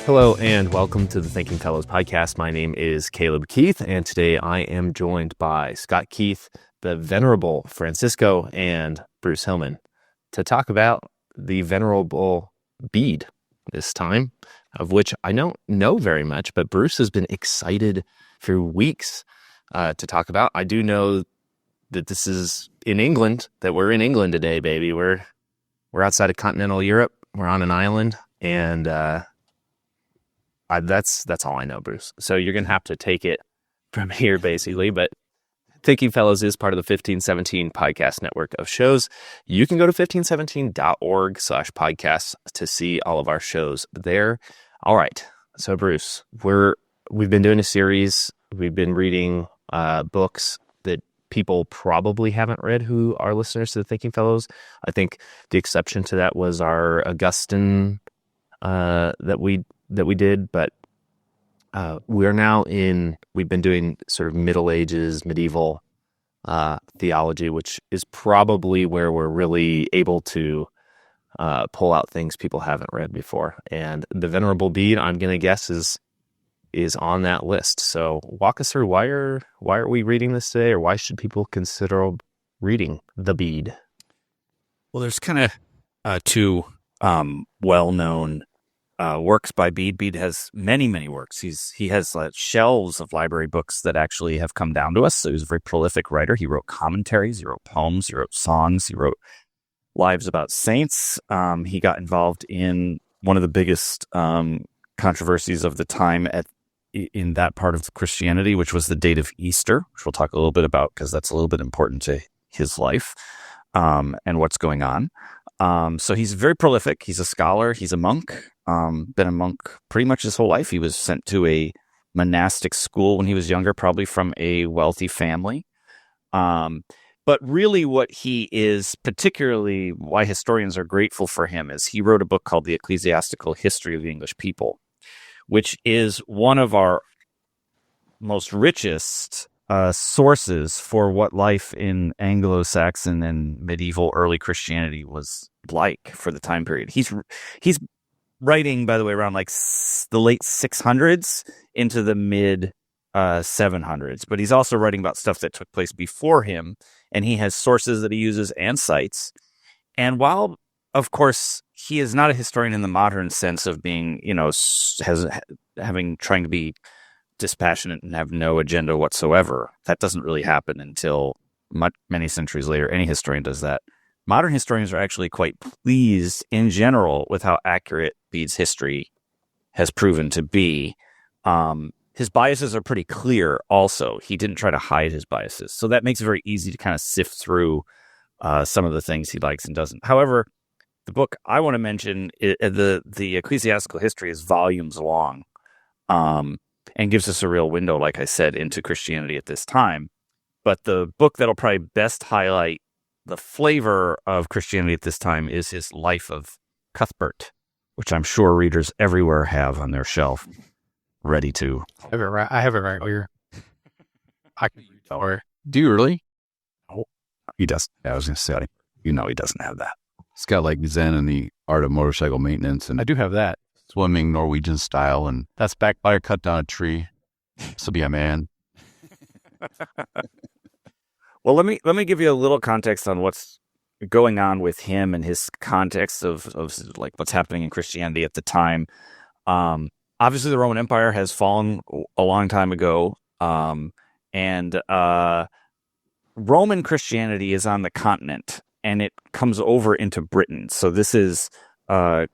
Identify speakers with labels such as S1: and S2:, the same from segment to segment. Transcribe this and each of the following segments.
S1: Hello and welcome to the Thinking Fellows podcast. My name is Caleb Keith, and today I am joined by Scott Keith, the Venerable Francisco, and Bruce Hillman to talk about the Venerable Bede this time, of which I don't know very much, but Bruce has been excited for weeks to talk about. I do know that this is in England, that we're in England today, baby. We're outside of continental Europe. We're on an island, and that's all I know, Bruce. So you're going to have to take it from here, basically. But Thinking Fellows is part of the 1517 podcast network of shows. You can go to 1517.org/podcasts to see all of our shows there. All right. So, Bruce, we've been doing a series. We've been reading books that people probably haven't read who are listeners to the Thinking Fellows. I think the exception to that was our Augustine that we did, but we've been doing sort of Middle Ages, medieval theology, which is probably where we're really able to pull out things people haven't read before. And the Venerable Bede, I'm going to guess, is on that list. So walk us through why are we reading this today, or why should people consider reading the Bede?
S2: Well, there's kind of two well-known works by Bede. Bede has many, many works. He has shelves of library books that actually have come down to us. So he was a very prolific writer. He wrote commentaries, he wrote poems, he wrote songs, he wrote lives about saints. He got involved in one of the biggest controversies of the time in that part of Christianity, which was the date of Easter, which we'll talk a little bit about because that's a little bit important to his life and what's going on. So he's very prolific. He's a scholar. He's a monk. Been a monk pretty much his whole life. He was sent to a monastic school when he was younger, probably from a wealthy family. But really what he is, particularly why historians are grateful for him, is he wrote a book called the Ecclesiastical History of the English People, which is one of our most richest sources for what life in Anglo-Saxon and medieval early Christianity was like for the time period. He's writing, by the way, around like the late 600s into the mid 700s, but he's also writing about stuff that took place before him, and he has sources that he uses and cites. And of course, he is not a historian in the modern sense of being, trying to be dispassionate and have no agenda whatsoever. That doesn't really happen until many centuries later. Any historian does that. Modern historians are actually quite pleased in general with how accurate Bede's history has proven to be. His biases are pretty clear also. He didn't try to hide his biases. So that makes it very easy to kind of sift through some of the things he likes and doesn't. However, the book I want to mention, the Ecclesiastical History, is volumes long and gives us a real window, like I said, into Christianity at this time. But the book that'll probably best highlight the flavor of Christianity at this time is his Life of Cuthbert, which I'm sure readers everywhere have on their shelf, ready to.
S3: I have it right here. I can tell her.
S4: Do you really?
S2: Oh, he does. Yeah, I was going to say, he doesn't have that.
S4: It's got like Zen and the Art of Motorcycle Maintenance, and
S3: I do have that.
S4: Swimming Norwegian style, and
S3: that's back
S4: by cut down a tree. So be a man.
S2: Well, let me give you a little context on what's going on with him and his context of like what's happening in Christianity at the time. Obviously, the Roman Empire has fallen a long time ago, and Roman Christianity is on the continent, and it comes over into Britain. So this is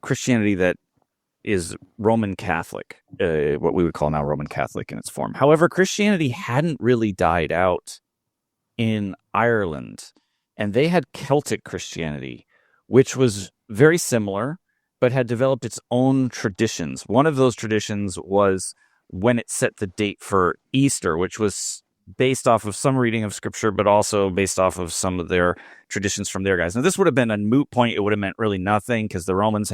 S2: Christianity that is Roman Catholic, what we would call now Roman Catholic in its form. However, Christianity hadn't really died out in Ireland, and they had Celtic Christianity, which was very similar, but had developed its own traditions. One of those traditions was when it set the date for Easter, which was based off of some reading of Scripture, but also based off of some of their traditions from their guys. Now, this would have been a moot point. It would have meant really nothing because the Roman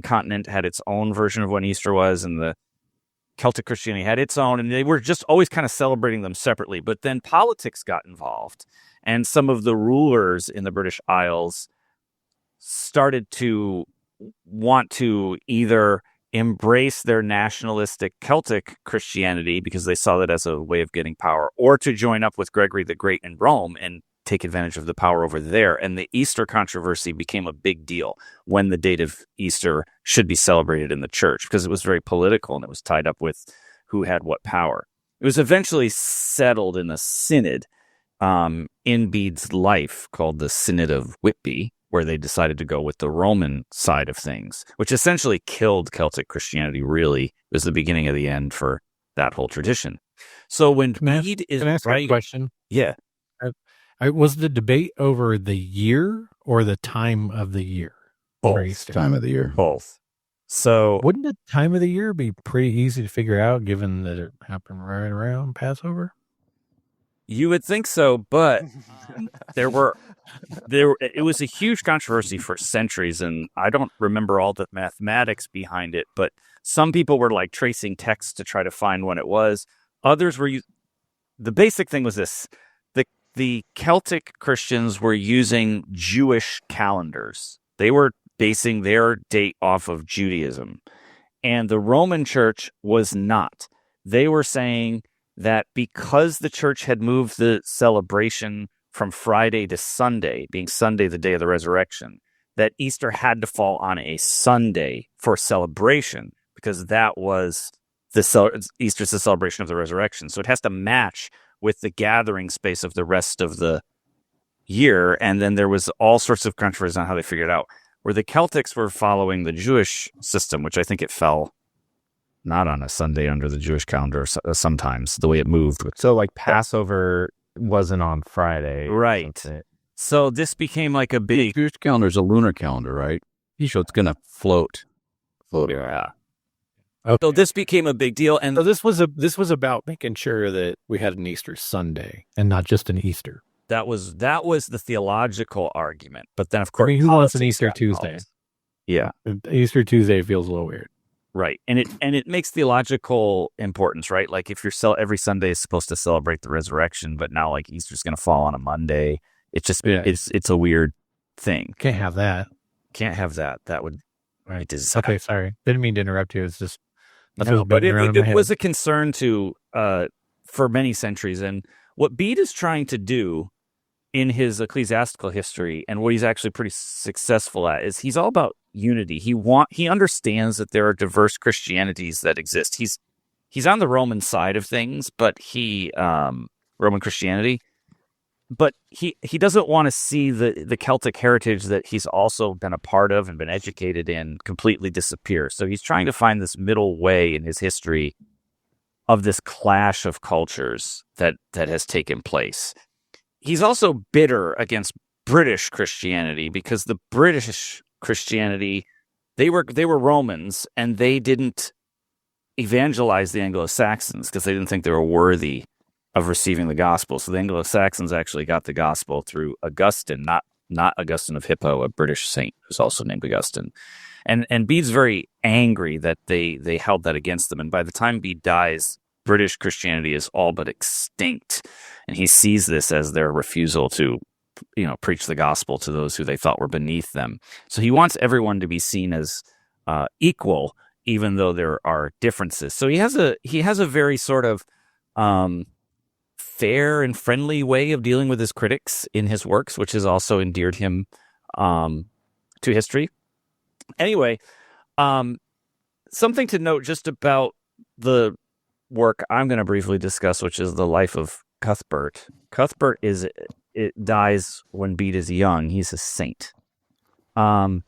S2: continent had its own version of when Easter was, and the Celtic Christianity had its own, and they were just always kind of celebrating them separately. But then politics got involved, and some of the rulers in the British Isles started to want to either embrace their nationalistic Celtic Christianity because they saw that as a way of getting power, or to join up with Gregory the Great in Rome and take advantage of the power over there. And the Easter controversy became a big deal when the date of Easter should be celebrated in the church, because it was very political and it was tied up with who had what power. It was eventually settled in a synod in Bede's life called the Synod of Whitby, where they decided to go with the Roman side of things, which essentially killed Celtic Christianity, really. It was the beginning of the end for that whole tradition. So when Bede is...
S3: Can I ask a question?
S2: Yeah.
S3: Was the debate over the year or the time of the year?
S2: Both.
S4: Time of the year.
S2: Both. So
S3: wouldn't the time of the year be pretty easy to figure out, given that it happened right around Passover?
S2: You would think so, but it was a huge controversy for centuries, and I don't remember all the mathematics behind it, but some people were like tracing texts to try to find when it was. Others were the basic thing was this: the Celtic Christians were using Jewish calendars. They were basing their date off of Judaism, and the Roman Church was not. They were saying that because the church had moved the celebration from Friday to Sunday, being Sunday the day of the resurrection, that Easter had to fall on a Sunday for celebration, because that was Easter's the celebration of the resurrection. So it has to match with the gathering space of the rest of the year. And then there was all sorts of controversy on how they figured it out, where the Celtics were following the Jewish system, which I think it fell not on a Sunday under the Jewish calendar sometimes, the way it moved.
S1: So like Passover wasn't on Friday.
S2: Right. So this became like a big...
S4: Jewish calendar is a lunar calendar, right? So it's going to float.
S2: Yeah.
S3: Okay.
S2: So this became a big deal. And
S3: so this was about making sure that we had an Easter Sunday and not just an Easter.
S2: that was the theological argument. But then, of course...
S3: I mean, who wants an Easter Tuesday?
S2: Yeah.
S3: Easter Tuesday feels a little weird.
S2: Right. And it makes theological importance, right? Like if every Sunday is supposed to celebrate the resurrection, but now like Easter's going to fall on a Monday. It's just, it's a weird thing.
S3: Can't have that.
S2: Can't have that. That would,
S3: Right.
S2: it is.
S3: Okay, sorry. Didn't mean to interrupt you. It's just,
S2: No, but it was a concern for many centuries. And what Bede is trying to do in his ecclesiastical history, and what he's actually pretty successful at, is he's all about unity. He understands that there are diverse Christianities that exist. He's on the Roman side of things, but Roman Christianity, but he doesn't want to see the Celtic heritage that he's also been a part of and been educated in completely disappear. So he's trying to find this middle way in his history of this clash of cultures that has taken place. He's also bitter against British Christianity because the British Christianity, they were Romans, and they didn't evangelize the Anglo-Saxons because they didn't think they were worthy of receiving the gospel. So the Anglo-Saxons actually got the gospel through Augustine, not Augustine of Hippo, a British saint who's also named Augustine. And Bede's very angry that they held that against them. And by the time Bede dies, British Christianity is all but extinct. And he sees this as their refusal to, preach the gospel to those who they thought were beneath them. So he wants everyone to be seen as equal, even though there are differences. So he has a very sort of fair and friendly way of dealing with his critics in his works, which has also endeared him to history. Anyway, something to note just about the work I'm going to briefly discuss, which is the life of Cuthbert. Cuthbert dies when Bede is young. He's a saint. For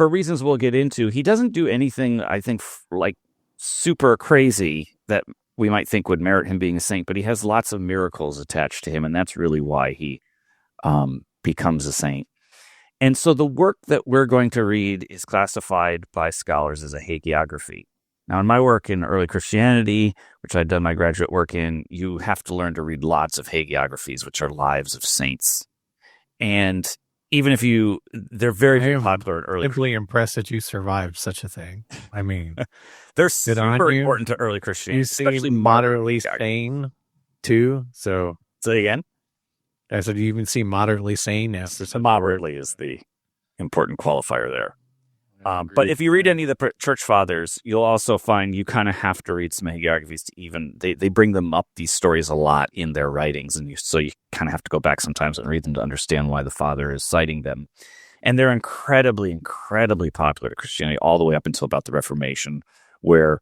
S2: reasons we'll get into, he doesn't do anything, I think, like super crazy that we might think would merit him being a saint, but he has lots of miracles attached to him, and that's really why he becomes a saint. And so the work that we're going to read is classified by scholars as a hagiography. Now, in my work in early Christianity, which I'd done my graduate work in, you have to learn to read lots of hagiographies, which are lives of saints. And even if they're very popular in early Christianity.
S3: Simply impressed that you survived such a thing. I mean,
S2: they're super important to early Christianity.
S3: You seem moderately sane, too. So,
S2: say again?
S3: I said, you even seem moderately sane after something.
S2: Moderately is the important qualifier there. But if you read any of the church fathers, you'll also find you kind of have to read some hagiographies to even they bring them up, these stories, a lot in their writings, and so you kind of have to go back sometimes and read them to understand why the father is citing them. And they're incredibly, incredibly popular to Christianity all the way up until about the Reformation, where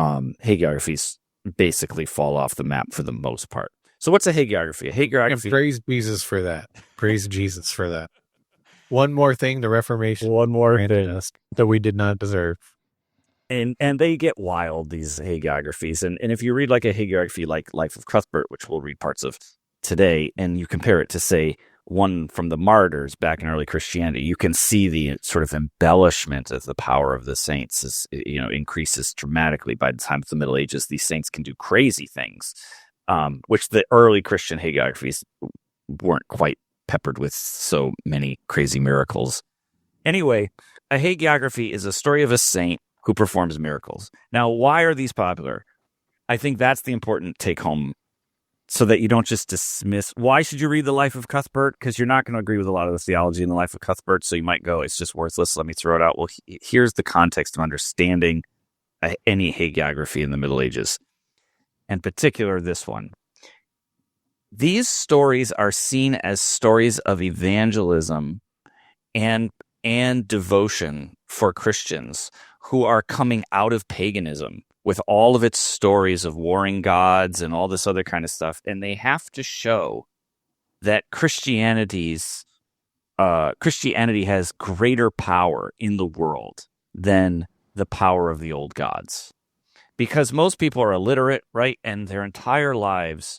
S2: hagiographies basically fall off the map for the most part. So what's a hagiography? A hagiography.
S3: And praise Jesus for that. Praise Jesus for that. One more thing, the Reformation.
S2: One more thing
S3: us that we did not deserve.
S2: And they get wild, these hagiographies. And if you read like a hagiography like Life of Cuthbert, which we'll read parts of today, and you compare it to, say, one from the martyrs back in early Christianity, you can see the sort of embellishment of the power of the saints increases dramatically. By the time of the Middle Ages, these saints can do crazy things, which the early Christian hagiographies weren't quite peppered with so many crazy miracles. Anyway, a hagiography is a story of a saint who performs miracles. Now, why are these popular? I think that's the important take-home, so that you don't just dismiss. Why should you read the Life of Cuthbert? Because you're not going to agree with a lot of the theology in the Life of Cuthbert, so you might go, it's just worthless, let me throw it out. Well, here's the context of understanding any hagiography in the Middle Ages, in particular this one. These stories are seen as stories of evangelism and devotion for Christians who are coming out of paganism with all of its stories of warring gods and all this other kind of stuff. And they have to show that Christianity has greater power in the world than the power of the old gods. Because most people are illiterate, right? And their entire lives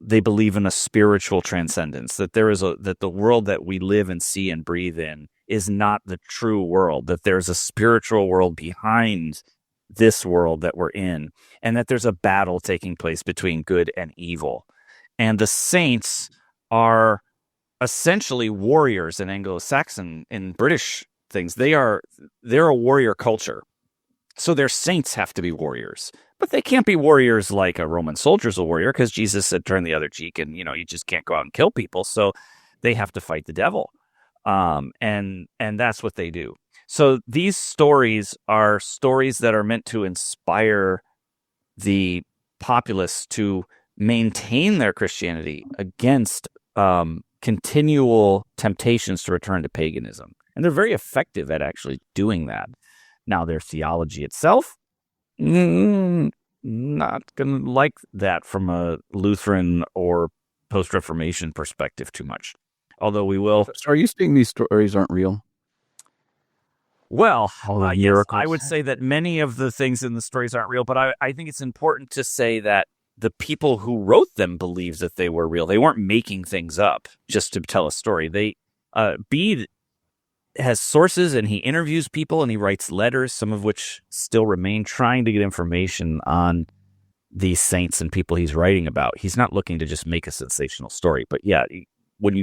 S2: they believe in a spiritual transcendence, that that the world that we live and see and breathe in is not the true world, that there's a spiritual world behind this world that we're in, and that there's a battle taking place between good and evil. And the saints are essentially warriors in Anglo-Saxon, in British things. They're a warrior culture. So their saints have to be warriors. But they can't be warriors like a Roman soldier's a warrior, because Jesus said turn the other cheek, and you just can't go out and kill people. So they have to fight the devil. And that's what they do. So these stories are stories that are meant to inspire the populace to maintain their Christianity against continual temptations to return to paganism. And they're very effective at actually doing that. Now, their theology itself, not going to like that from a Lutheran or post-Reformation perspective too much. Although we will...
S4: So are you saying these stories aren't real?
S2: Well, yes, I would say that many of the things in the stories aren't real, but I think it's important to say that the people who wrote them believed that they were real. They weren't making things up just to tell a story. Bede has sources, and he interviews people, and he writes letters, some of which still remain, trying to get information on these saints and people he's writing about. He's not looking to just make a sensational story. But yeah, when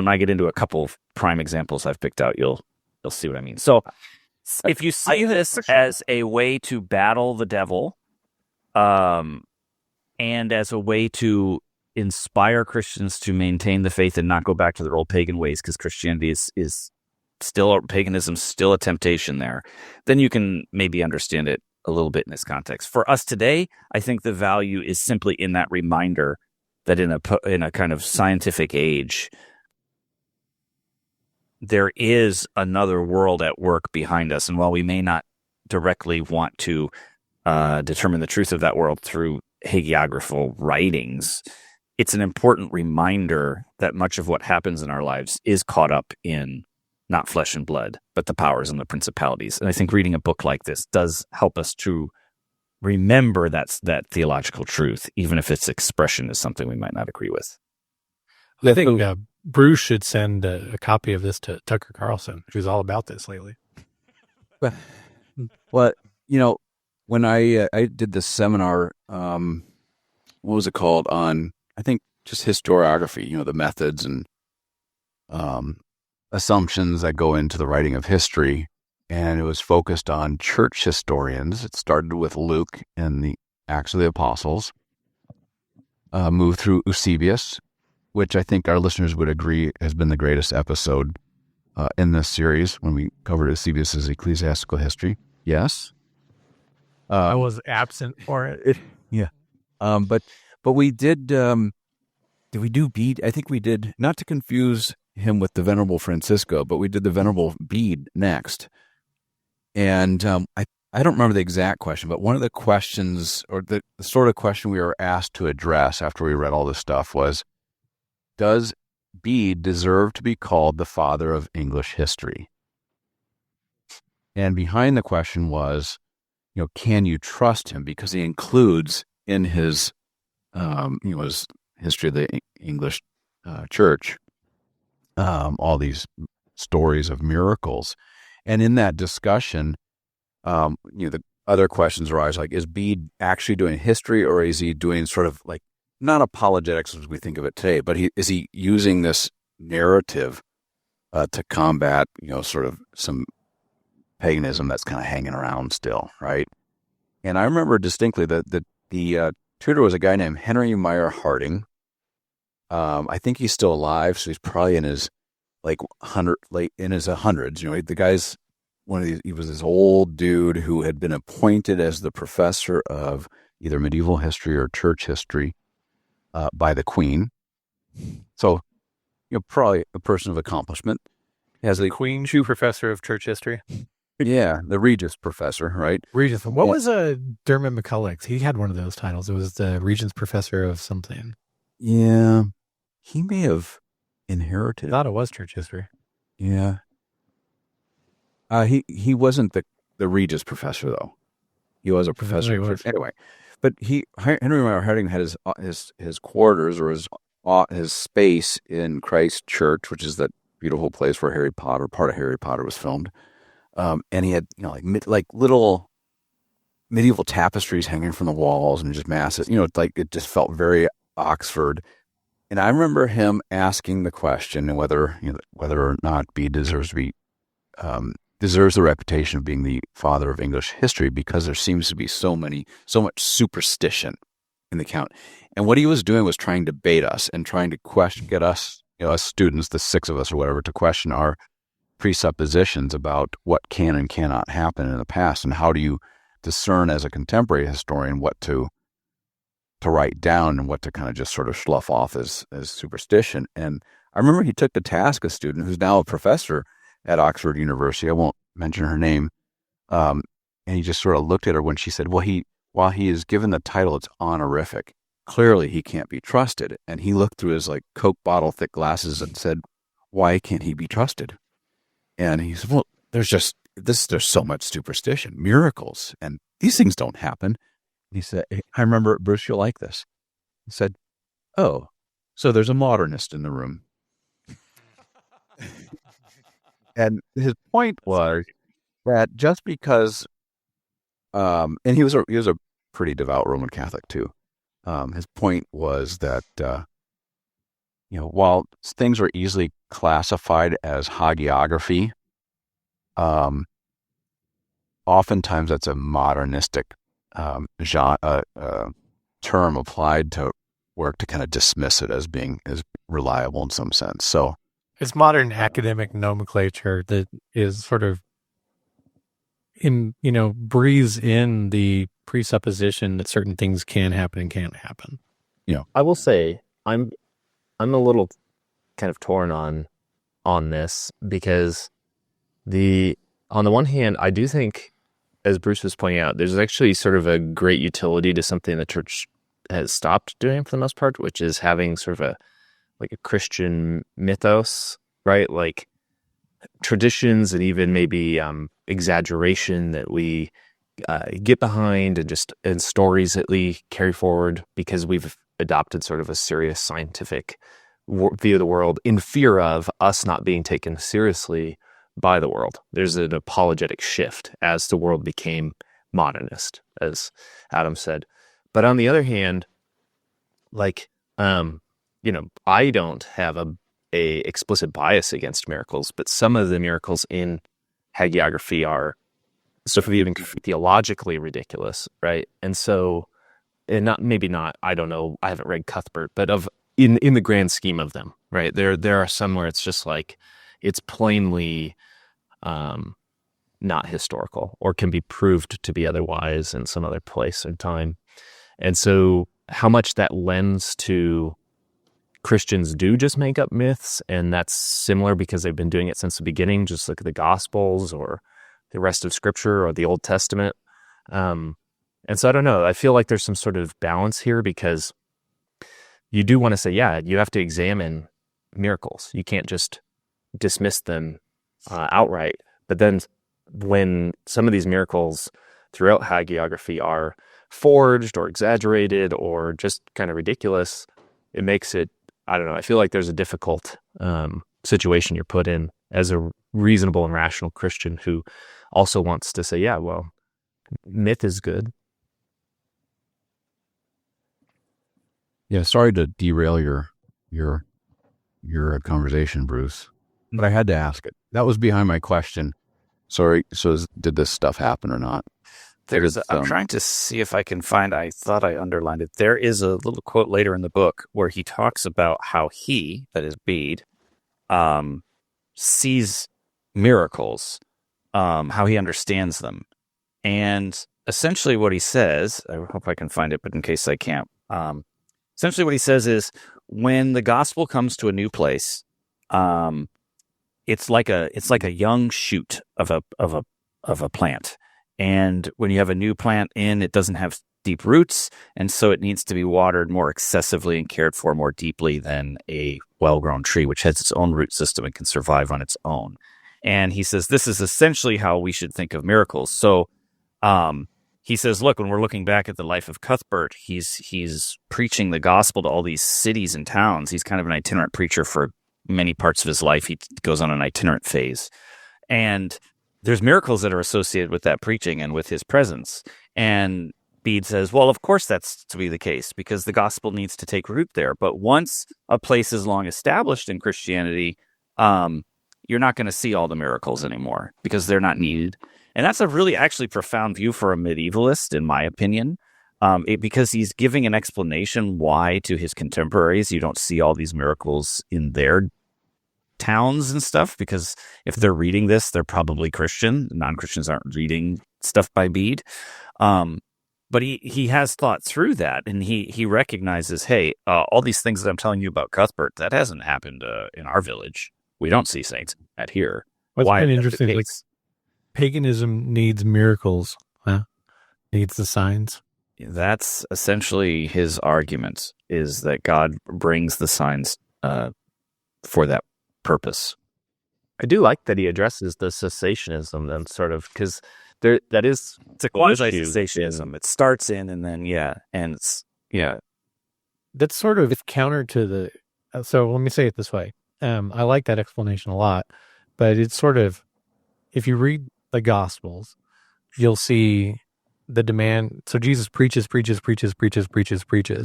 S2: I get into a couple of prime examples I've picked out, you'll see what I mean. So if you see this as a way to battle the devil, and as a way to inspire Christians to maintain the faith and not go back to their old pagan ways, because Christianity is still, paganism's still a temptation there, then you can maybe understand it a little bit in this context. For us today, I think the value is simply in that reminder that in a kind of scientific age, there is another world at work behind us. And while we may not directly want to determine the truth of that world through hagiographical writings, it's an important reminder that much of what happens in our lives is caught up in not flesh and blood, but the powers and the principalities. And I think reading a book like this does help us to remember that theological truth, even if its expression is something we might not agree with.
S3: I think Bruce should send a copy of this to Tucker Carlson, who's all about this lately.
S4: Well, when I did this seminar, what was it called, on, I think, just historiography, the methods and assumptions that go into the writing of history. And it was focused on church historians. It started with Luke and the Acts of the Apostles, moved through Eusebius, which I think our listeners would agree has been the greatest episode in this series when we covered Eusebius's Ecclesiastical History. Yes.
S3: I was absent for it.
S2: Yeah. But we did we do Bede? I think we did, not to confuse him with the Venerable Francisco, but we did the Venerable Bede next. And I don't remember the exact question, but one of the questions, or the sort of question we were asked to address after we read all this stuff was, does Bede deserve to be called the father of English history? And behind the question was, can you trust him? Because he includes in his, his history of the English church, all these stories of miracles. And in that discussion, the other questions arise like, is Bede actually doing history, or is he doing sort of like, not apologetics as we think of it today, but is he using this narrative to combat, sort of some paganism that's kind of hanging around still, right? And I remember distinctly that the tutor was a guy named Henry Meyer Harding. I think he's still alive, so he's probably in his late in his hundreds. The guy's he was this old dude who had been appointed as the professor of either medieval history or church history by the Queen. So, probably a person of accomplishment.
S3: Has the Queen shoe professor of church history?
S4: Yeah, the Regis professor, right?
S3: Regis. What was Dermot McCulloch's? He had one of those titles. It was the Regents professor of something.
S2: Yeah, he may have inherited.
S3: I thought it was church history.
S2: Yeah. He wasn't the Regis professor though. He was a professor anyway. But Henry Meyer Harding had his quarters, or his space in Christ Church, which is that beautiful place where part of Harry Potter was filmed. And he had like little medieval tapestries hanging from the walls and just massive. It just felt very Oxford. And I remember him asking the question whether or not Bede deserves the reputation of being the father of English history, because there seems to be so much superstition in the account. And what he was doing was trying to bait us and trying to get us, us students, the 6 of us or whatever, to question our presuppositions about what can and cannot happen in the past, and how do you discern as a contemporary historian what to write down and what to kind of just sort of slough off as superstition. And I remember he took to task a student who's now a professor at Oxford University. I won't mention her name. And he just sort of looked at her when she said, well, while he is given the title, it's honorific. Clearly he can't be trusted. And he looked through his Coke bottle thick glasses and said, why can't he be trusted? And he said, well, there's so much superstition, miracles, and these things don't happen. And he said, I remember, Bruce, you'll like this. He said, oh, so there's a modernist in the room. And his point was that just because, and he was a pretty devout Roman Catholic too. His point was that, while things are easily classified as hagiography, oftentimes that's a modernistic term applied to work to kind of dismiss it as being as reliable in some sense. So
S3: it's modern academic nomenclature that is sort of breathes in the presupposition that certain things can happen and can't happen.
S1: I will say I'm a little kind of torn on this, because on the one hand, I do think, as Bruce was pointing out, there's actually sort of a great utility to something the church has stopped doing for the most part, which is having sort of a Christian mythos, right? Like traditions and even maybe exaggeration that we get behind, and stories that we carry forward because we've adopted sort of a serious scientific view of the world in fear of us not being taken seriously by the world. There's an apologetic shift as the world became modernist, as Adam said. But on the other hand, I don't have a explicit bias against miracles, but some of the miracles in hagiography are sort of even theologically ridiculous, right? And so, I don't know, I haven't read Cuthbert, but in the grand scheme of them, right? There are some where it's just like, it's plainly not historical or can be proved to be otherwise in some other place or time. And so how much that lends to Christians do just make up myths, and that's similar because they've been doing it since the beginning, just look at the Gospels or the rest of Scripture or the Old Testament. And so I don't know. I feel like there's some sort of balance here because you do want to say, yeah, you have to examine miracles. You can't just dismiss them outright. But then when some of these miracles throughout hagiography are forged or exaggerated or just kind of ridiculous, it makes it, I don't know, I feel like there's a difficult situation you're put in as a reasonable and rational Christian who also wants to say, yeah, well, myth is good.
S4: Yeah, sorry to derail your conversation, Bruce, but I had to ask it. That was behind my question. Sorry. So did this stuff happen or not?
S2: I'm trying to see if I can find, I thought I underlined it. There is a little quote later in the book where he talks about how he, that is Bede, sees miracles, how he understands them. And essentially what he says, I hope I can find it, but in case I can't, essentially what he says is when the gospel comes to a new place, it's like a young shoot of a plant. And when you have a new plant in, it doesn't have deep roots, and so it needs to be watered more excessively and cared for more deeply than a well-grown tree, which has its own root system and can survive on its own. And he says this is essentially how we should think of miracles. So he says, look, when we're looking back at the life of Cuthbert, he's preaching the gospel to all these cities and towns. He's kind of an itinerant preacher for many parts of his life. He goes on an itinerant phase. And there's miracles that are associated with that preaching and with his presence. And Bede says, well, of course that's to be the case because the gospel needs to take root there. But once a place is long established in Christianity, you're not going to see all the miracles anymore because they're not needed. And that's a really actually profound view for a medievalist, in my opinion, because he's giving an explanation why to his contemporaries you don't see all these miracles in their towns and stuff, because if they're reading this, they're probably Christian. Non-Christians aren't reading stuff by Bede. But he has thought through that, and he recognizes, hey, all these things that I'm telling you about Cuthbert, that hasn't happened in our village. We don't see saints at here.
S3: What's
S2: Why
S3: kind of interesting, like paganism needs miracles, huh? Needs the signs.
S2: That's essentially his argument, is that God brings the signs for that purpose.
S1: I do like that he addresses the cessationism then, sort of, because it's
S2: a quasi-cessationism. It starts in and then ends. Yeah.
S3: That's sort of counter to the. So let me say it this way. I like that explanation a lot, but it's sort of, if you read the Gospels, you'll see the demand. So Jesus preaches,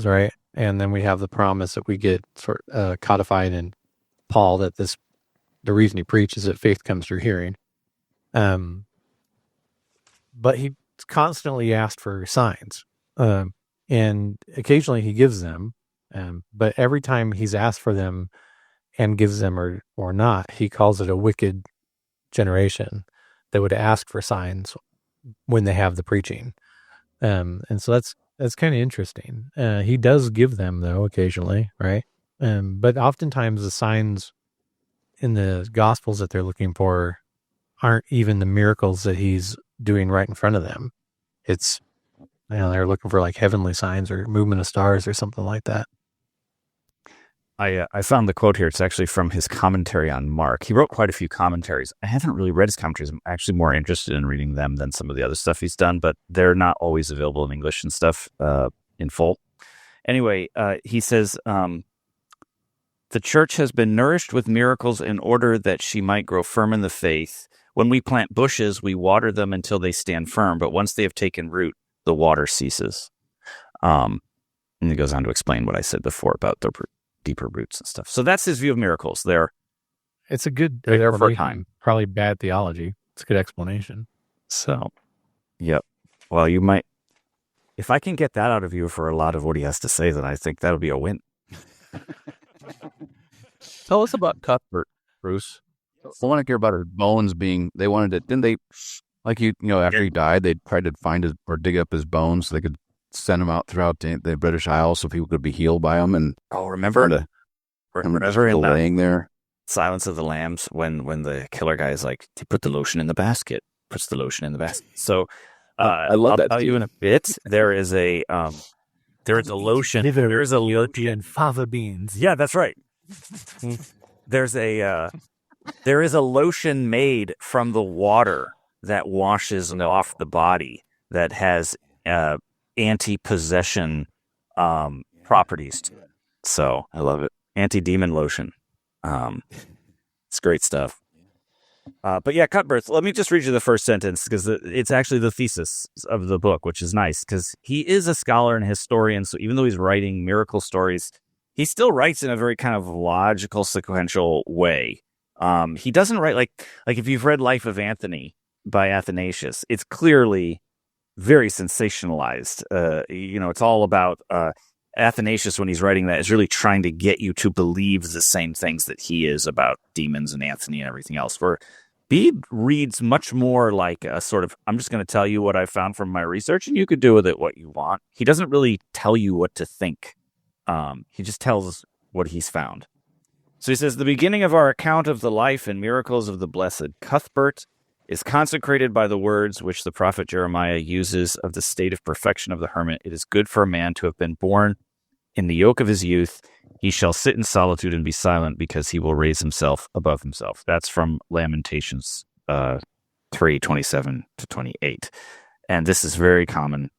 S3: right? And then we have the promise that we get sort of codified in Paul that the reason he preaches is that faith comes through hearing. But he constantly asked for signs, and occasionally he gives them. But every time he's asked for them and gives them or not, he calls it a wicked generation that would ask for signs when they have the preaching. And so that's kind of interesting. He does give them though occasionally, right? But oftentimes the signs in the Gospels that they're looking for aren't even the miracles that he's doing right in front of them. It's, they're looking for like heavenly signs or movement of stars or something like that.
S2: I found the quote here. It's actually from his commentary on Mark. He wrote quite a few commentaries. I haven't really read his commentaries. I'm actually more interested in reading them than some of the other stuff he's done, but they're not always available in English and stuff in full. Anyway, he says, the church has been nourished with miracles in order that she might grow firm in the faith. When we plant bushes, we water them until they stand firm, but once they have taken root, the water ceases. And he goes on to explain what I said before about the deeper roots and stuff. So that's his view of miracles.
S3: It's a good
S2: they're there for a time.
S3: Probably bad theology. It's a good explanation.
S2: So, yep. Well, you might, if I can get that out of you for a lot of what he has to say, then I think that'll be a win.
S4: Tell us about Cuthbert, Bruce. I want to hear about his bones being. They wanted it, didn't they? Like after he died, they tried to find his or dig up his bones so they could send him out throughout the British Isles so people could be healed by him. And
S2: remember
S4: still laying there.
S2: Silence of the Lambs when the killer guy is like, he put the lotion in the basket, puts the lotion in the basket. So
S4: I love that.
S2: I'll tell you in a bit. There is a lotion. There is a lotion
S3: and fava beans.
S2: Yeah, that's right. There is a lotion made from the water that washes off the body that has anti-possession properties to it. So
S4: I love it.
S2: Anti-demon lotion. It's great stuff. But yeah, Cuthbert, let me just read you the first sentence because it's actually the thesis of the book, which is nice because he is a scholar and historian. So even though he's writing miracle stories, he still writes in a very kind of logical, sequential way. He doesn't write like if you've read Life of Anthony by Athanasius, it's clearly very sensationalized. It's all about Athanasius, when he's writing that, is really trying to get you to believe the same things that he is about demons and Anthony and everything else. Where Bede reads much more like a sort of, I'm just going to tell you what I found from my research and you could do with it what you want. He doesn't really tell you what to think. He just tells us what he's found. So he says, the beginning of our account of the life and miracles of the blessed Cuthbert is consecrated by the words which the prophet Jeremiah uses of the state of perfection of the hermit. It is good for a man to have been born in the yoke of his youth. He shall sit in solitude and be silent because he will raise himself above himself. That's from Lamentations 3:27-28. And this is very common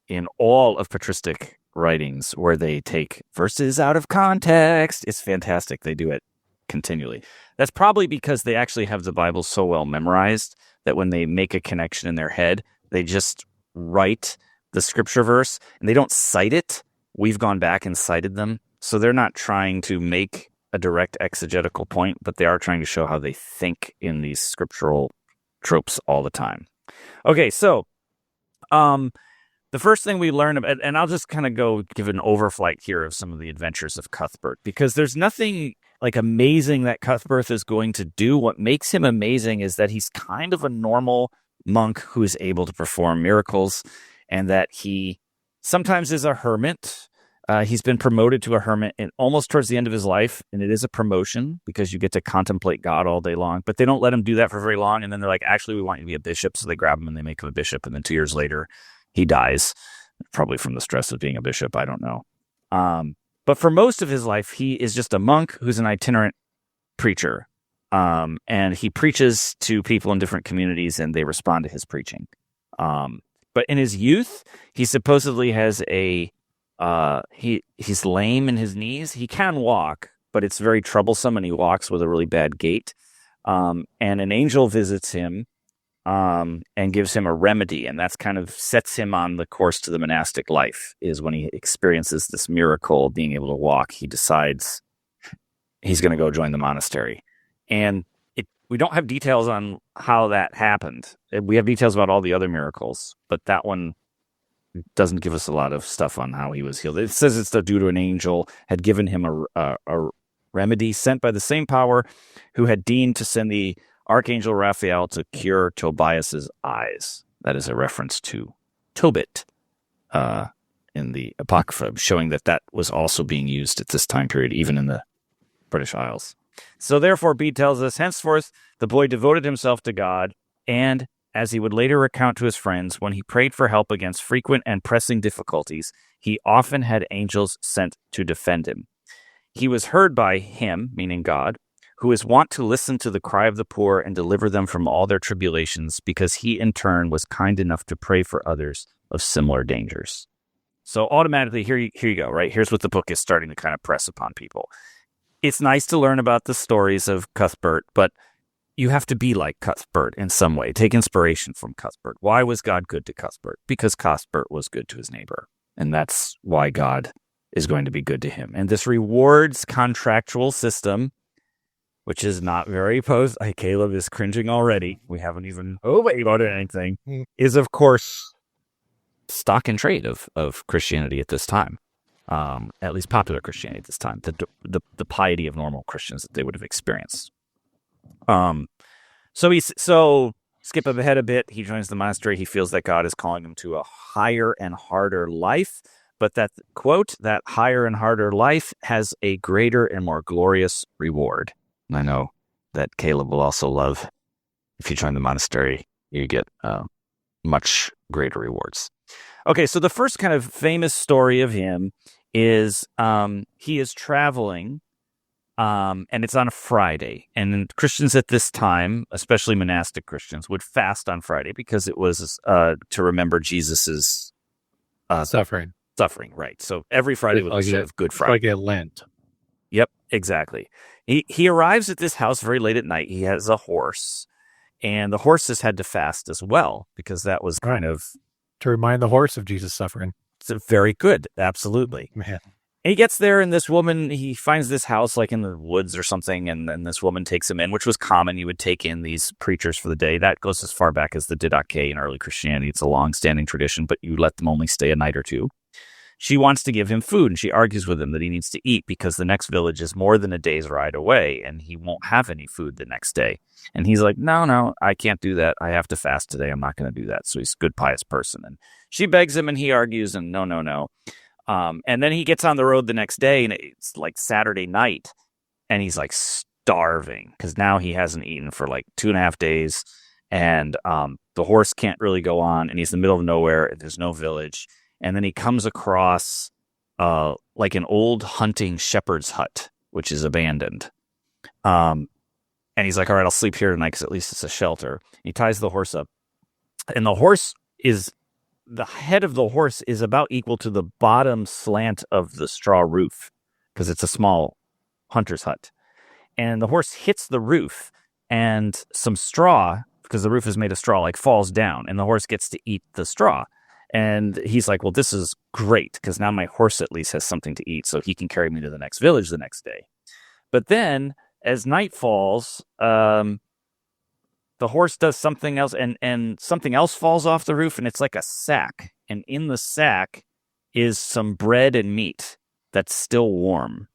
S2: in all of patristic writings where they take verses out of context. It's fantastic. They do it continually. That's probably because they actually have the Bible so well memorized that when they make a connection in their head, they just write the scripture verse and they don't cite it. We've gone back and cited them. So they're not trying to make a direct exegetical point, but they are trying to show how they think in these scriptural tropes all the time. Okay, so the first thing we learn about, and I'll just kind of go give an overflight here of some of the adventures of Cuthbert, because there's nothing like amazing that Cuthbert is going to do. What makes him amazing is that he's kind of a normal monk who is able to perform miracles, and that he sometimes is a hermit. He's been promoted to a hermit almost towards the end of his life, and it is a promotion because you get to contemplate God all day long. But they don't let him do that for very long, and then they're like, actually, we want you to be a bishop. So they grab him and they make him a bishop, and then 2 years later, he dies, probably from the stress of being a bishop. I don't know. But for most of his life, he is just a monk who's an itinerant preacher. And he preaches to people in different communities, and they respond to his preaching. But in his youth, he supposedly has he's lame in his knees. He can walk, but it's very troublesome, and he walks with a really bad gait. And an angel visits him and gives him a remedy, and that's kind of sets him on the course to the monastic life, is when he experiences this miracle of being able to walk. He decides he's going to go join the monastery. And we don't have details on how that happened. We have details about all the other miracles, but that one doesn't give us a lot of stuff on how he was healed. It says it's due to an angel had given him a remedy sent by the same power who had deigned to send the Archangel Raphael to cure Tobias's eyes. That is a reference to Tobit in the Apocrypha, showing that was also being used at this time period, even in the British Isles. So therefore, Bede tells us, henceforth, the boy devoted himself to God, and, as he would later recount to his friends, when he prayed for help against frequent and pressing difficulties, he often had angels sent to defend him. He was heard by him, meaning God, who is wont to listen to the cry of the poor and deliver them from all their tribulations, because he in turn was kind enough to pray for others of similar dangers. So automatically, here you go, right? Here's what the book is starting to kind of press upon people. It's nice to learn about the stories of Cuthbert, but you have to be like Cuthbert in some way. Take inspiration from Cuthbert. Why was God good to Cuthbert? Because Cuthbert was good to his neighbor. And that's why God is going to be good to him. And this rewards contractual system, which is not very Caleb is cringing already. We haven't even about anything. Is, of course, stock and trade of Christianity at this time. At least popular Christianity at this time. The piety of normal Christians that they would have experienced. So skip ahead a bit. He joins the monastery. He feels that God is calling him to a higher and harder life, but that, quote, that higher and harder life has a greater and more glorious reward. And I know that Caleb will also love, if you join the monastery, you get much greater rewards. Okay, so the first kind of famous story of him is he is traveling, and it's on a Friday. And Christians at this time, especially monastic Christians, would fast on Friday because it was to remember Jesus's
S3: Suffering.
S2: Suffering, right? So every Friday was sort of Good Friday.
S3: Like a Lent.
S2: Yep, exactly. He arrives at this house very late at night. He has a horse, and the horses had to fast as well because that was kind of
S3: to remind the horse of Jesus' suffering.
S2: It's very good, absolutely.
S3: Man.
S2: And he gets there, and this woman, he finds this house like in the woods or something, and then this woman takes him in, which was common. You would take in these preachers for the day. That goes as far back as the Didache in early Christianity. It's a long-standing tradition, but you let them only stay a night or two. She wants to give him food, and she argues with him that he needs to eat because the next village is more than a day's ride away, and he won't have any food the next day. And he's like, no, I can't do that. I have to fast today. I'm not going to do that. So he's a good, pious person. And she begs him, and he argues, and no. And then he gets on the road the next day, and it's like Saturday night, and he's like starving because now he hasn't eaten for like 2.5 days, and the horse can't really go on, and he's in the middle of nowhere. There's no village. And then he comes across like an old hunting shepherd's hut, which is abandoned. And he's like, all right, I'll sleep here tonight because at least it's a shelter. He ties the horse up. And the head of the horse is about equal to the bottom slant of the straw roof because it's a small hunter's hut. And the horse hits the roof, and some straw, because the roof is made of straw, like falls down, and the horse gets to eat the straw. And he's like, well, this is great because now my horse at least has something to eat so he can carry me to the next village the next day. But then as night falls, the horse does something else and something else falls off the roof, and it's like a sack. And in the sack is some bread and meat that's still warm.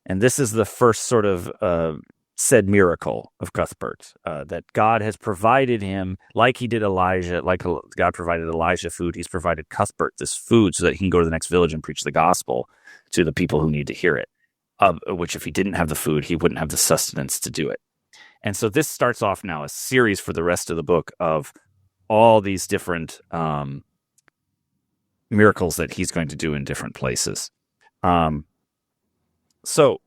S2: And this is the first sort of said miracle of Cuthbert, that God has provided him, like he did Elijah, like God provided Elijah food, he's provided Cuthbert this food so that he can go to the next village and preach the gospel to the people who need to hear it, which if he didn't have the food, he wouldn't have the sustenance to do it. And so this starts off now a series for the rest of the book of all these different miracles that he's going to do in different places. So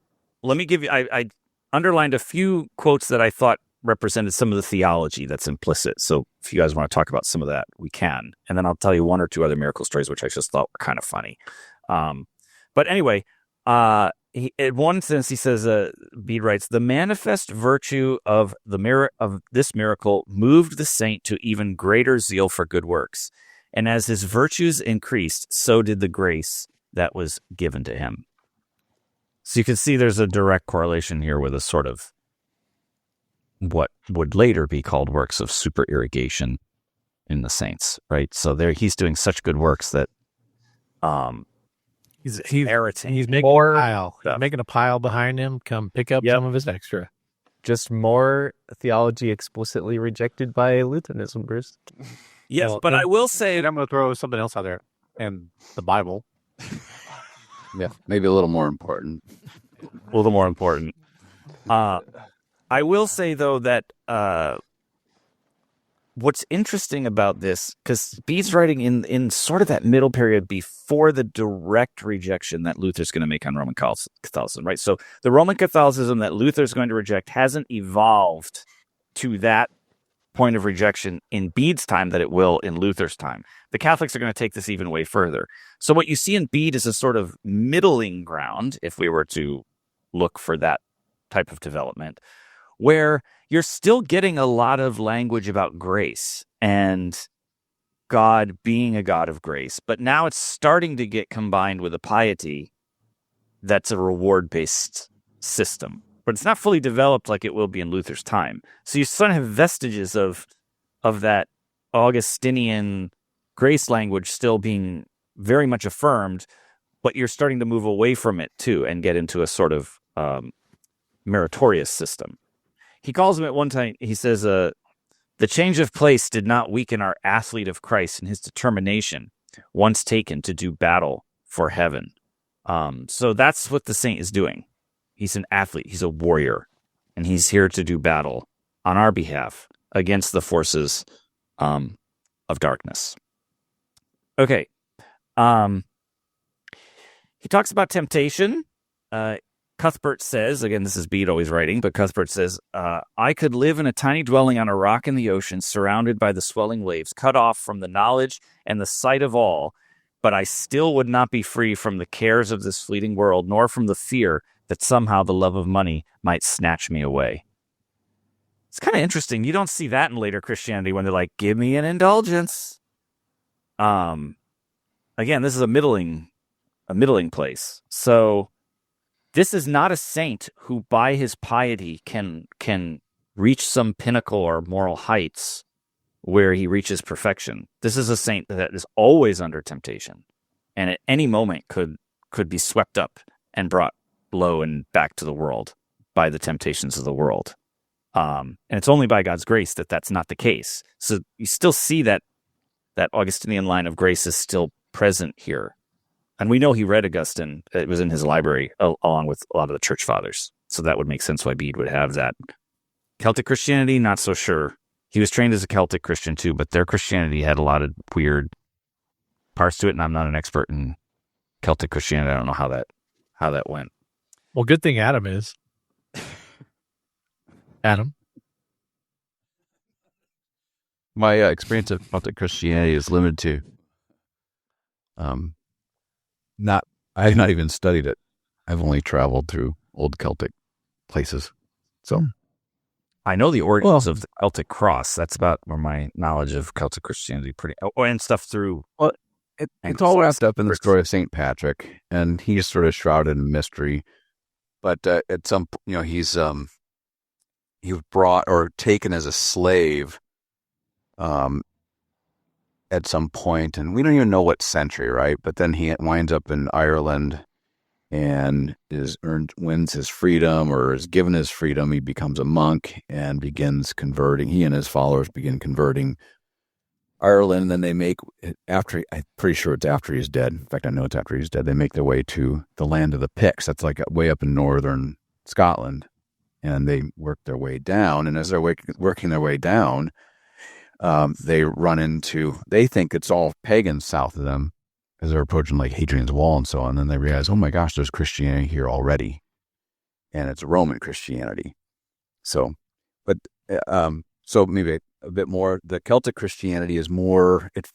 S2: let me give you, I underlined a few quotes that I thought represented some of the theology that's implicit. So if you guys want to talk about some of that, we can. And then I'll tell you one or two other miracle stories, which I just thought were kind of funny. But anyway, in one instance, he says, Bede writes, the manifest virtue of this miracle moved the saint to even greater zeal for good works. And as his virtues increased, so did the grace that was given to him. So you can see there's a direct correlation here with a sort of what would later be called works of super irrigation in the saints, right? So there, he's doing such good works that
S3: He's
S2: meriting.
S3: He's making a pile. He's making a pile behind him. Come pick up some of his extra.
S1: Just more theology explicitly rejected by Lutheranism, Bruce.
S2: Yes, well, but I will say,
S3: I'm going to throw something else out there, and the Bible.
S4: Yeah, maybe a little more important.
S2: A little more important. I will say, though, that what's interesting about this, because Bede's writing in sort of that middle period before the direct rejection that Luther's going to make on Roman Catholicism, right? So the Roman Catholicism that Luther's going to reject hasn't evolved to that point of rejection in Bede's time that it will in Luther's time. The Catholics are going to take this even way further. So what you see in Bede is a sort of middling ground, if we were to look for that type of development, where you're still getting a lot of language about grace and God being a God of grace, but now it's starting to get combined with a piety that's a reward-based system. But it's not fully developed like it will be in Luther's time. So you sort of have vestiges of that Augustinian grace language still being very much affirmed, but you're starting to move away from it too and get into a sort of meritorious system. He calls him at one time. He says, "The change of place did not weaken our athlete of Christ in his determination, once taken to do battle for heaven." So that's what the saint is doing. He's an athlete. He's a warrior, and he's here to do battle on our behalf against the forces of darkness. Okay. He talks about temptation. Cuthbert says, again, this is Bede always writing, but Cuthbert says, I could live in a tiny dwelling on a rock in the ocean, surrounded by the swelling waves, cut off from the knowledge and the sight of all, but I still would not be free from the cares of this fleeting world, nor from the fear that somehow the love of money might snatch me away. It's kind of interesting. You don't see that in later Christianity when they're like, give me an indulgence. Again, this is a middling place. So this is not a saint who by his piety can reach some pinnacle or moral heights where he reaches perfection. This is a saint that is always under temptation and at any moment could be swept up and brought low and back to the world by the temptations of the world. And it's only by God's grace that that's not the case. So you still see that Augustinian line of grace is still present here. And we know he read Augustine. It was in his library along with a lot of the church fathers. So that would make sense why Bede would have that. Celtic Christianity, not so sure. He was trained as a Celtic Christian too, but their Christianity had a lot of weird parts to it. And I'm not an expert in Celtic Christianity. I don't know how that went.
S3: Well, good thing Adam is. Adam?
S4: My experience of Celtic Christianity is limited to I have not even studied it. I've only traveled through old Celtic places. So
S2: I know the origins of the Celtic cross. That's about where my knowledge of Celtic Christianity and stuff through.
S4: Well, it's all wrapped up in the story of St. Patrick, and he's sort of shrouded in mystery. But at some, he was brought or taken as a slave at some point, and we don't even know what century, right? But then he winds up in Ireland and wins his freedom or is given his freedom. He becomes a monk and begins converting. He and his followers begin converting Ireland. And then they I'm pretty sure it's after he's dead. In fact, I know it's after he's dead. They make their way to the land of the Picts. That's like way up in northern Scotland. And they work their way down. And as they're working their way down, they think it's all pagans south of them as they're approaching like Hadrian's Wall and so on. And then they realize, oh my gosh, there's Christianity here already. And it's Roman Christianity. So maybe a bit more, the Celtic Christianity it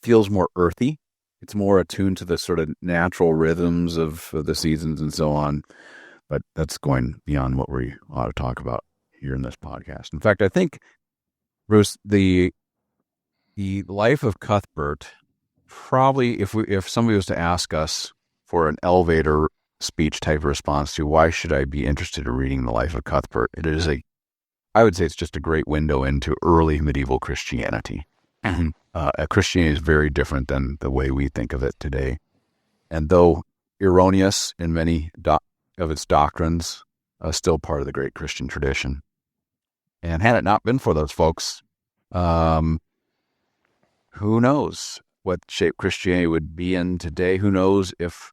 S4: feels more earthy. It's more attuned to the sort of natural rhythms of the seasons and so on. But that's going beyond what we ought to talk about here in this podcast. In fact, I think, Bruce, the life of Cuthbert, probably if somebody was to ask us for an elevator speech type of response to why should I be interested in reading the life of Cuthbert, I would say it's just a great window into early medieval Christianity. Christianity is very different than the way we think of it today. And though erroneous in many of its doctrines, still part of the great Christian tradition. And had it not been for those folks, who knows what shape Christianity would be in today? Who knows if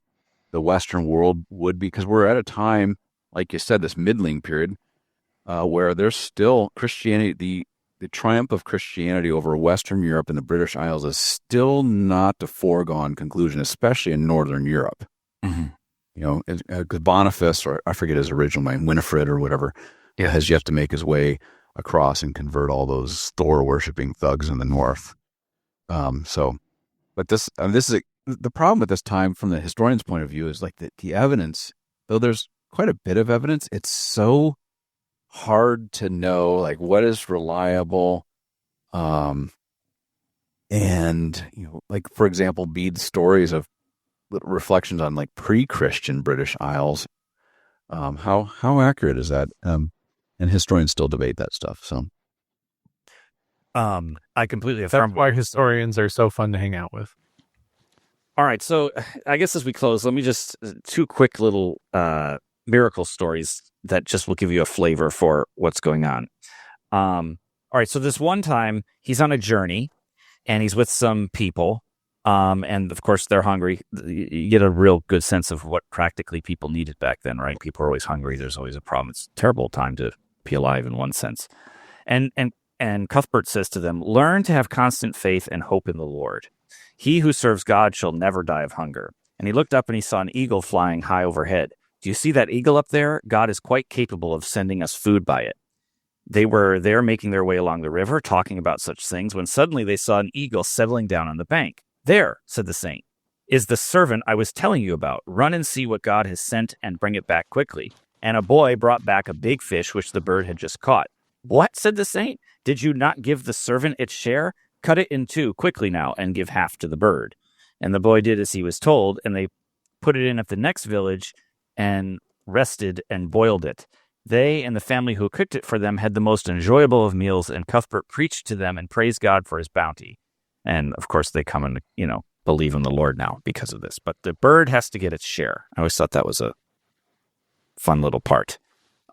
S4: the Western world would be, because we're at a time, like you said, this middling period, where there's still Christianity, the triumph of Christianity over Western Europe and the British Isles is still not a foregone conclusion, especially in Northern Europe. Because Boniface, or I forget his original name, Winifred or whatever, has yet to make his way across and convert all those Thor-worshipping thugs in the north. But this is the problem with this time from the historian's point of view is like the evidence, though there's quite a bit of evidence, it's so hard to know like what is reliable. And like for example, Bede's stories of reflections on like pre-Christian British Isles. How accurate is that? And historians still debate that stuff. So.
S2: I completely affirm.
S3: That's why historians are so fun to hang out with.
S2: All right, so I guess as we close, let me just two quick little miracle stories that just will give you a flavor for what's going on. All right, so this one time he's on a journey and he's with some people, and of course they're hungry. You get a real good sense of what practically people needed back then, right? People are always hungry. There's always a problem. It's a terrible time to be alive in one sense. And Cuthbert says to them, "Learn to have constant faith and hope in the Lord. He who serves God shall never die of hunger." And he looked up and he saw an eagle flying high overhead. "Do you see that eagle up there? God is quite capable of sending us food by it." They were there making their way along the river, talking about such things, when suddenly they saw an eagle settling down on the bank. "There," said the saint, "is the servant I was telling you about. Run and see what God has sent and bring it back quickly." And a boy brought back a big fish which the bird had just caught. "What?" said the saint. "Did you not give the servant its share? Cut it in two quickly now and give half to the bird." And the boy did as he was told, and they put it in at the next village and rested and boiled it. They and the family who cooked it for them had the most enjoyable of meals, and Cuthbert preached to them and praised God for his bounty. And, of course, they come and, believe in the Lord now because of this. But the bird has to get its share. I always thought that was a fun little part.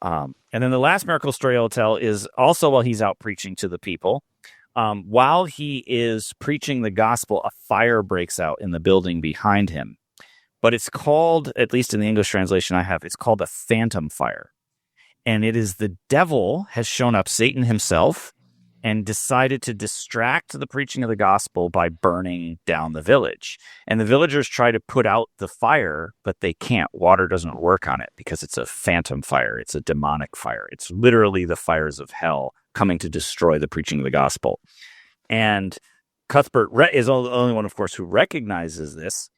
S2: And then the last miracle story I'll tell is also while he's out preaching to the people. While he is preaching the gospel, a fire breaks out in the building behind him. But it's called, at least in the English translation I have, it's called a phantom fire. And it is the devil has shown up, Satan himself, and decided to distract the preaching of the gospel by burning down the village. And the villagers try to put out the fire, but they can't. Water doesn't work on it because it's a phantom fire. It's a demonic fire. It's literally the fires of hell coming to destroy the preaching of the gospel. And Cuthbert is the only one, of course, who recognizes this.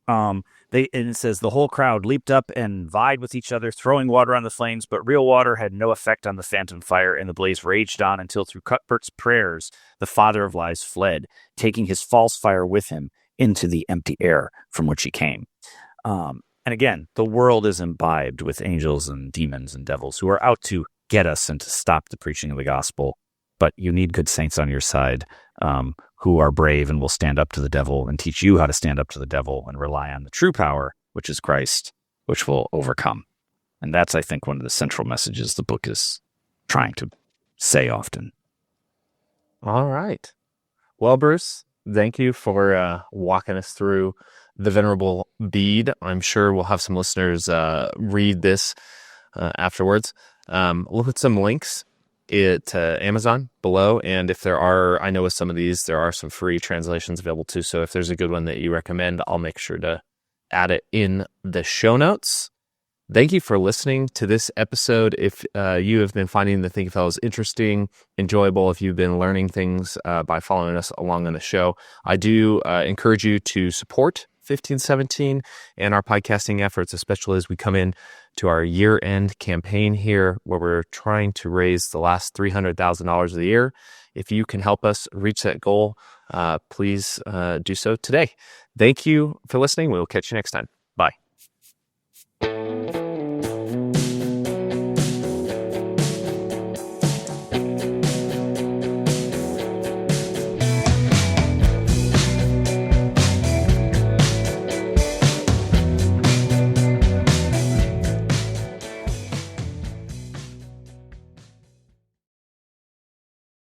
S2: And it says the whole crowd leaped up and vied with each other, throwing water on the flames, but real water had no effect on the phantom fire, and the blaze raged on until through Cuthbert's prayers, the father of lies fled, taking his false fire with him into the empty air from which he came. And again, the world is imbibed with angels and demons and devils who are out to get us and to stop the preaching of the gospel. But you need good saints on your side who are brave and will stand up to the devil and teach you how to stand up to the devil and rely on the true power, which is Christ, which will overcome. And that's, I think, one of the central messages the book is trying to say often.
S1: All right. Well, Bruce, thank you for walking us through the Venerable Bede. I'm sure we'll have some listeners read this afterwards. We'll put some links to Amazon below, and if there are, I know with some of these there are some free translations available too, so if there's a good one that you recommend, I'll make sure to add it in the show notes. Thank you for listening to this episode. If you have been finding the Thinking Fellows interesting, enjoyable, if you've been learning things by following us along on the show, I do encourage you to support 1517 and our podcasting efforts, especially as we come in to our year-end campaign here where we're trying to raise the last $300,000 of the year. If you can help us reach that goal, please do so today. Thank you for listening. We'll catch you next time.